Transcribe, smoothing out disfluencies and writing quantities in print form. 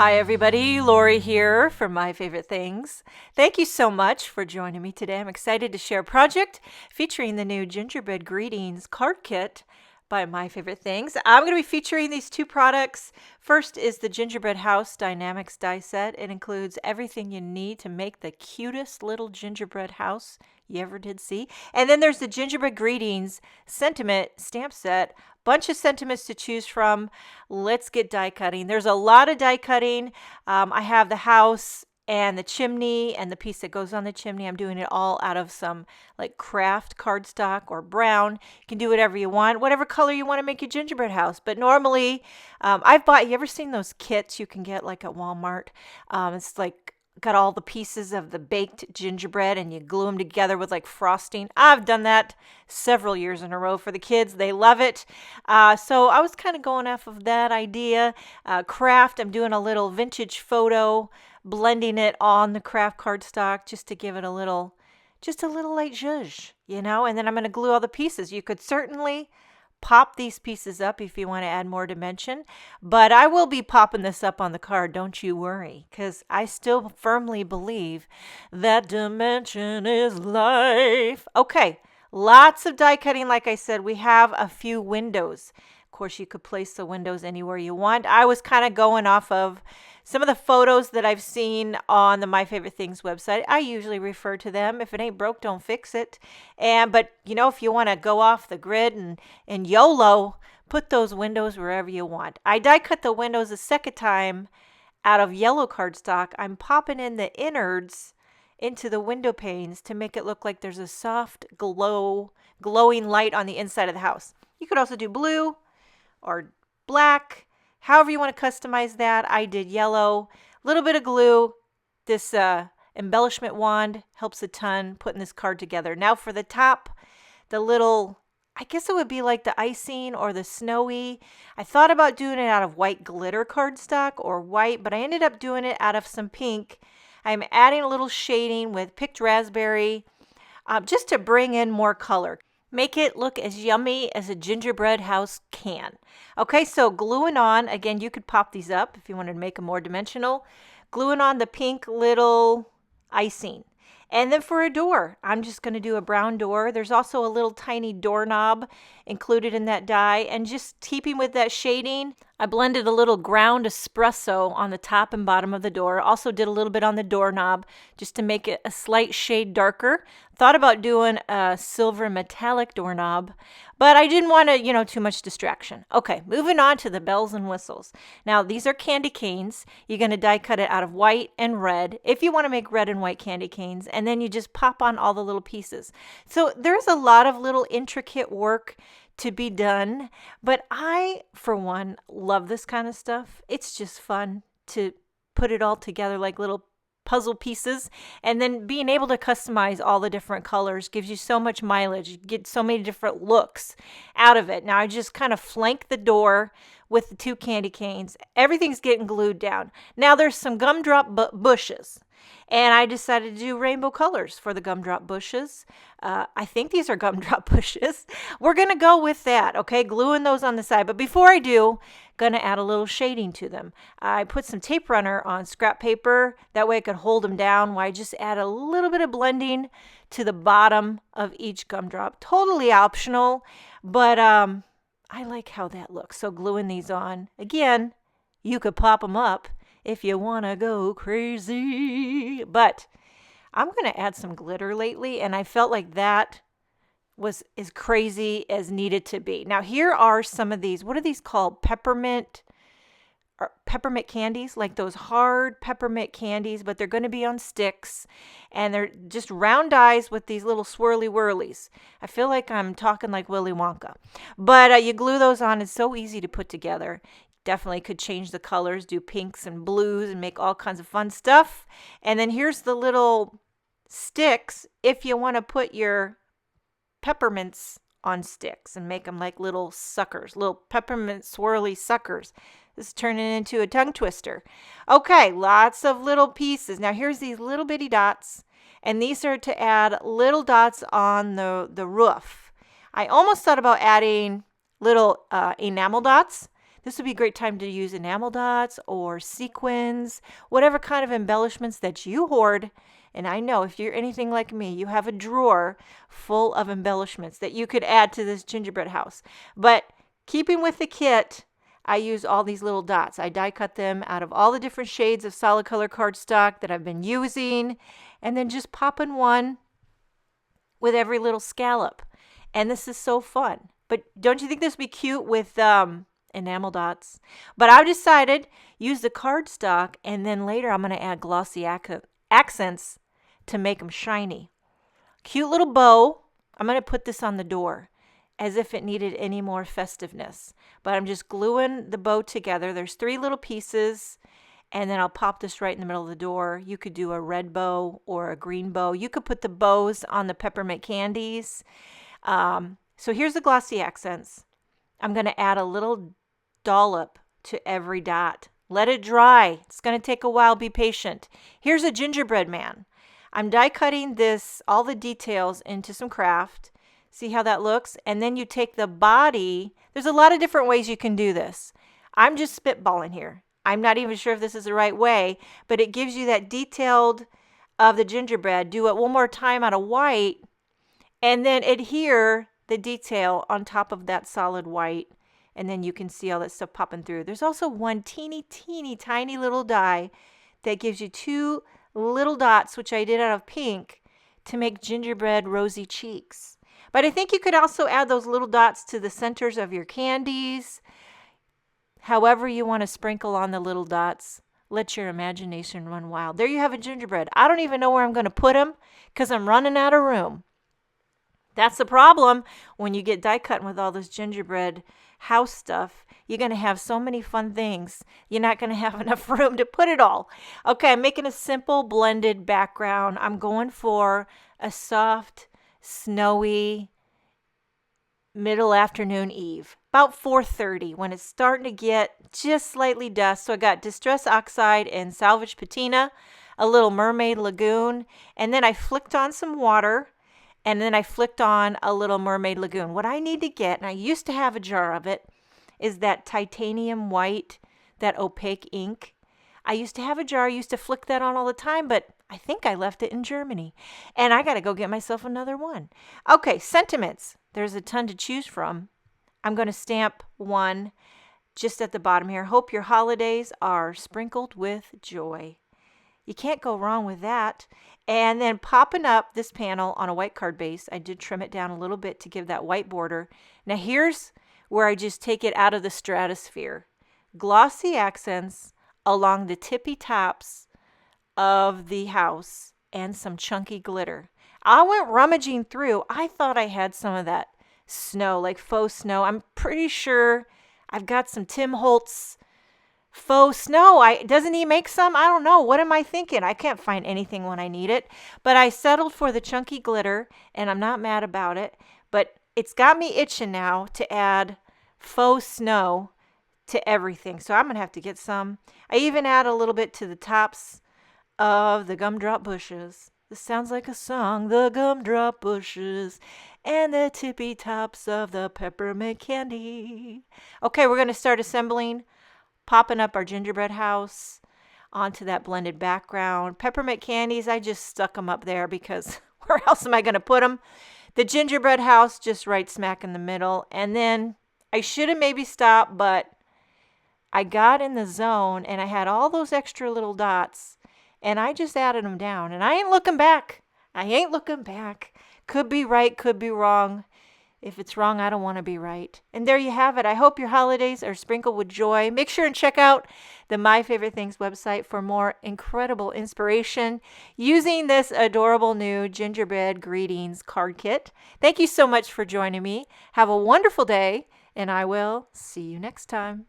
Hi everybody, Lori here from My Favorite Things. Thank you so much for joining me today. I'm excited to share a project featuring the new Gingerbread Greetings card kit by My Favorite Things. I'm going to be featuring these two products. First is the Gingerbread House Dynamics die set. It includes everything you need to make the cutest little gingerbread house you ever did see. And then there's the Gingerbread Greetings sentiment stamp set. Bunch of sentiments to choose from. Let's get die cutting. There's a lot of die cutting. I have the house and the chimney and the piece that goes on the chimney. I'm doing it all out of some like craft cardstock or brown. You can do whatever you want, whatever color you want to make your gingerbread house. But normally, I've bought, you ever seen those kits you can get like at Walmart? It's like got all the pieces of the baked gingerbread and you glue them together with like frosting. I've done that several years in a row for the kids. They love it. So I was kind of going off of that idea. Craft, I'm doing a little vintage photo, blending it on the craft cardstock just to give it a little light zhuzh, and then I'm going to glue all the pieces. You could certainly pop these pieces up if you want to add more dimension, but I will be popping this up on the card, don't you worry, because I still firmly believe that dimension is life. Okay, lots of die cutting. Like I said, we have a few windows. Of course, you could place the windows anywhere you want. I was kind of going off of some of the photos that I've seen on the My Favorite Things website. I usually refer to them. If it ain't broke, don't fix it. But if you want to go off the grid and YOLO, put those windows wherever you want. I die cut the windows a second time out of yellow cardstock. I'm popping in the innards into the window panes to make it look like there's a soft glowing light on the inside of the house. You could also do blue or black. However you want to customize that. I did yellow, a little bit of glue. This embellishment wand helps a ton putting this card together. Now for the top, the little, I guess it would be like the icing or the snowy. I thought about doing it out of white glitter cardstock or white, but I ended up doing it out of some pink. I'm adding a little shading with picked raspberry just to bring in more color. Make it look as yummy as a gingerbread house can. Okay, so gluing on, again, you could pop these up if you wanted to make them more dimensional. Gluing on the pink little icing. And then for a door, I'm just going to do a brown door. There's also a little tiny doorknob included in that die. And just keeping with that shading, I blended a little ground espresso on the top and bottom of the door. Also did a little bit on the doorknob just to make it a slight shade darker. Thought about doing a silver metallic doorknob, but I didn't want to, too much distraction. Okay, moving on to the bells and whistles. Now, these are candy canes. You're going to die cut it out of white and red if you want to make red and white candy canes, and then you just pop on all the little pieces. So there's a lot of little intricate work to be done, but I, for one, love this kind of stuff. It's just fun to put it all together like little puzzle pieces, and then being able to customize all the different colors gives you so much mileage. You get so many different looks out of it. Now I just kind of flank the door with the two candy canes. Everything's getting glued down. Now there's some gumdrop bushes, and I decided to do rainbow colors for the gumdrop bushes. I think these are gumdrop bushes. We're going to go with that, okay? Gluing those on the side. But before I do, going to add a little shading to them. I put some tape runner on scrap paper. That way I could hold them down while I just add a little bit of blending to the bottom of each gumdrop. Totally optional, but I like how that looks. So gluing these on. Again, you could pop them up if you want to go crazy. But I'm going to add some glitter lately, and I felt like that was as crazy as needed to be. Now, here are some of these. What are these called? Peppermint candies, like those hard peppermint candies, but they're going to be on sticks, and they're just round dies with these little swirly whirlies. I feel like I'm talking like Willy Wonka. But you glue those on. It's so easy to put together. Definitely could change the colors, do pinks and blues, and make all kinds of fun stuff. And then here's the little sticks if you want to put your peppermints on sticks and make them like little suckers, little peppermint swirly suckers. This is turning into a tongue twister. Okay, lots of little pieces. Now here's these little bitty dots, and these are to add little dots on the roof. I almost thought about adding little enamel dots This would be a great time to use enamel dots or sequins, whatever kind of embellishments that you hoard. And I know if you're anything like me, you have a drawer full of embellishments that you could add to this gingerbread house. But keeping with the kit, I use all these little dots. I die cut them out of all the different shades of solid color cardstock that I've been using, and then just pop in one with every little scallop. And this is so fun. But don't you think this would be cute with enamel dots? But I've decided use the cardstock, and then later I'm going to add glossy accents to make them shiny. Cute little bow. I'm going to put this on the door as if it needed any more festiveness. But I'm just gluing the bow together. There's 3 little pieces, and then I'll pop this right in the middle of the door. You could do a red bow or a green bow. You could put the bows on the peppermint candies. So here's the glossy accents. I'm going to add a little dollop to every dot. Let it dry. It's going to take a while. Be patient. Here's a gingerbread man. I'm die cutting this, all the details into some craft. See how that looks? And then you take the body. There's a lot of different ways you can do this. I'm just spitballing here. I'm not even sure if this is the right way, but it gives you that detailed of the gingerbread. Do it one more time out of white, and then adhere the detail on top of that solid white, and then you can see all that stuff popping through. There's also one teeny tiny little die that gives you 2 little dots, which I did out of pink, to make gingerbread rosy cheeks. But I think you could also add those little dots to the centers of your candies. However you want to sprinkle on the little dots, let your imagination run wild. There you have a gingerbread. I don't even know where I'm going to put them because I'm running out of room. That's the problem when you get die cutting with all this gingerbread house stuff. You're going to have so many fun things. You're not going to have enough room to put it all. Okay, I'm making a simple blended background. I'm going for a soft, snowy, middle afternoon eve. About 4:30 when it's starting to get just slightly dusk. So I got Distress Oxide and Salvage Patina, a little Mermaid Lagoon, and then I flicked on some water. And then I flicked on a little Mermaid Lagoon. What I need to get, and I used to have a jar of it, is that titanium white, that opaque ink. I used to have a jar. I used to flick that on all the time, but I think I left it in Germany. And I got to go get myself another one. Okay, sentiments. There's a ton to choose from. I'm going to stamp one just at the bottom here. Hope your holidays are sprinkled with joy. You can't go wrong with that. And then popping up this panel on a white card base, I did trim it down a little bit to give that white border. Now here's where I just take it out of the stratosphere. Glossy accents along the tippy tops of the house and some chunky glitter. I went rummaging through. I thought I had some of that snow, like faux snow. I'm pretty sure I've got some Tim Holtz faux snow. Doesn't he make some? I don't know. What am I thinking? I can't find anything when I need it. But I settled for the chunky glitter, and I'm not mad about it. But it's got me itching now to add faux snow to everything. So I'm going to have to get some. I even add a little bit to the tops of the gumdrop bushes. This sounds like a song. The gumdrop bushes and the tippy tops of the peppermint candy. Okay, we're going to start assembling. Popping up our gingerbread house onto that blended background. Peppermint candies, I just stuck them up there because where else am I going to put them? The gingerbread house just right smack in the middle. And then I should have maybe stopped, but I got in the zone and I had all those extra little dots and I just added them down. And I ain't looking back. I ain't looking back. Could be right, could be wrong. If it's wrong, I don't want to be right. And there you have it. I hope your holidays are sprinkled with joy. Make sure and check out the My Favorite Things website for more incredible inspiration using this adorable new gingerbread greetings card kit. Thank you so much for joining me. Have a wonderful day, and I will see you next time.